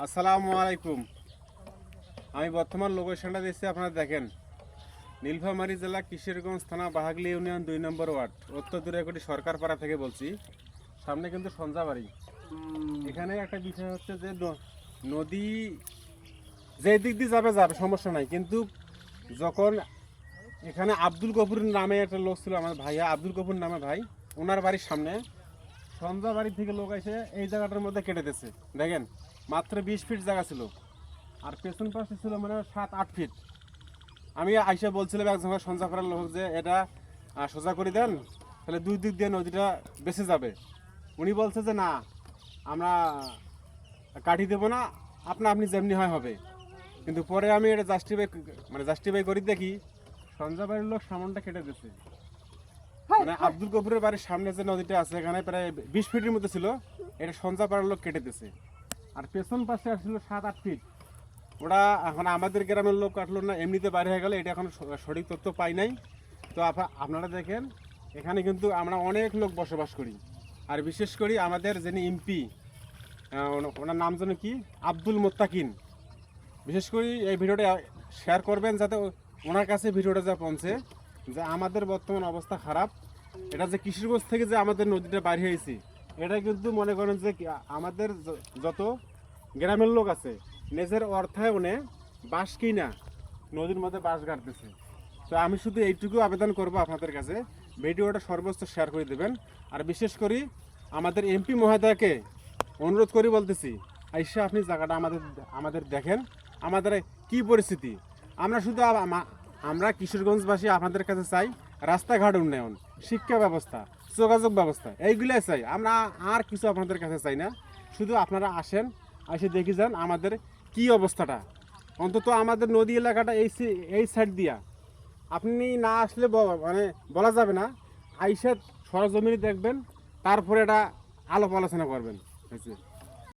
আসসালামু আলাইকুম। আমি বর্তমান লোকেশনটা দিচ্ছি, আপনারা দেখেন। নীলফামারী জেলা কিশোরগঞ্জ থানা বাহাগলি ইউনিয়ন ২ নম্বর ওয়ার্ড, উত্তর দূরাকোটি সরকার পাড়া থেকে বলছি। সামনে কিন্তু সঞ্জাবাড়ি। এখানে একটা বিষয় হচ্ছে যে নদী যে দিক দিয়ে যাবে যাবে, সমস্যা নাই, কিন্তু যখন এখানে আব্দুল গফুর নামে একটা লোক ছিল, আমার ভাইয়া আব্দুল গফুর নামে ভাই, ওনার বাড়ির সামনে সঞ্জাবাড়ি থেকে লোক এসে এই জায়গাটার মধ্যে কেটে দিয়েছে। দেখেন, মাত্র 20 ফিট জায়গা ছিল, আর পেছন পাশে ছিল মানে 7-8 ফিট। আমি আইসা বলছিলাম একজন সঞ্জা করার লোক যে এটা সোজা করে দেন, তাহলে দুই দিক দিয়ে নদীটা বেঁচে যাবে। উনি বলছে যে না, আমরা কাটি দেবো না, আপনি যেমনি হয় হবে। কিন্তু পরে আমি এটা জাস্টিফাই করি, দেখি সঞ্জা বাড়ির লোক সামনটা কেটে দিচ্ছে। মানে আব্দুল গফুরের বাড়ির সামনে যে নদীটা আছে, এখানে প্রায় 20 ফিটের মধ্যে ছিল, এটা সঞ্জা পাড়ার লোক কেটে দিচ্ছে। আর পেছন পাশে আসছিল 7-8 ফিট। ওরা এখন আমাদের গ্রামের লোক কাটলো না, এমনিতে বাইরে হয়ে গেল, এটা এখন সঠিক তথ্য পাই নাই। তো আপনারা দেখেন, এখানে কিন্তু আমরা অনেক লোক বসবাস করি। আর বিশেষ করে আমাদের যিনি এমপি, ওনার নাম যেন কি, আব্দুল মোত্তাকিন। বিশেষ করে এই ভিডিওটা শেয়ার করবেন, যাতে ওনার কাছে ভিডিওটা যা পৌঁছে যে আমাদের বর্তমান অবস্থা খারাপ। এটা যে কিশোরগঞ্জ থেকে যে আমাদের নদীটা বাইর হয়েছি, এটা কিন্তু মনে করেন যে আমাদের যত গ্রামের লোক আছে, নিজের অর্থায়নে বাঁশ কিনা নদীর মধ্যে বাঁশ গাড়তেছে। তো আমি শুধু এইটুকু আবেদন করব আপনাদের কাছে, ভিডিওটা সর্বোচ্চ শেয়ার করে দেবেন। আর বিশেষ করে আমাদের এমপি মহোদয়কে অনুরোধ করি বলতেছি, আইসা আপনি জায়গাটা আমাদের দেখেন, আমাদের কি পরিস্থিতি। আমরা শুধু আমরা কিশোরগঞ্জবাসী আপনাদের কাছে চাই রাস্তাঘাট উন্নয়ন, শিক্ষা ব্যবস্থা, যোগাযোগ ব্যবস্থা, এইগুলাই চাই আমরা। আর কিছু আপনাদের কাছে চাই না। শুধু আপনারা আসেন, এসে দেখে যান আমাদের কি অবস্থাটা। অন্তত আমাদের নদী এলাকাটা এই সাইড দিয়া আপনি না আসলে মানে বলা যাবে না। আইসা সরজমিনে দেখবেন, তারপরে এটা আলাপ আলোচনা করবেন।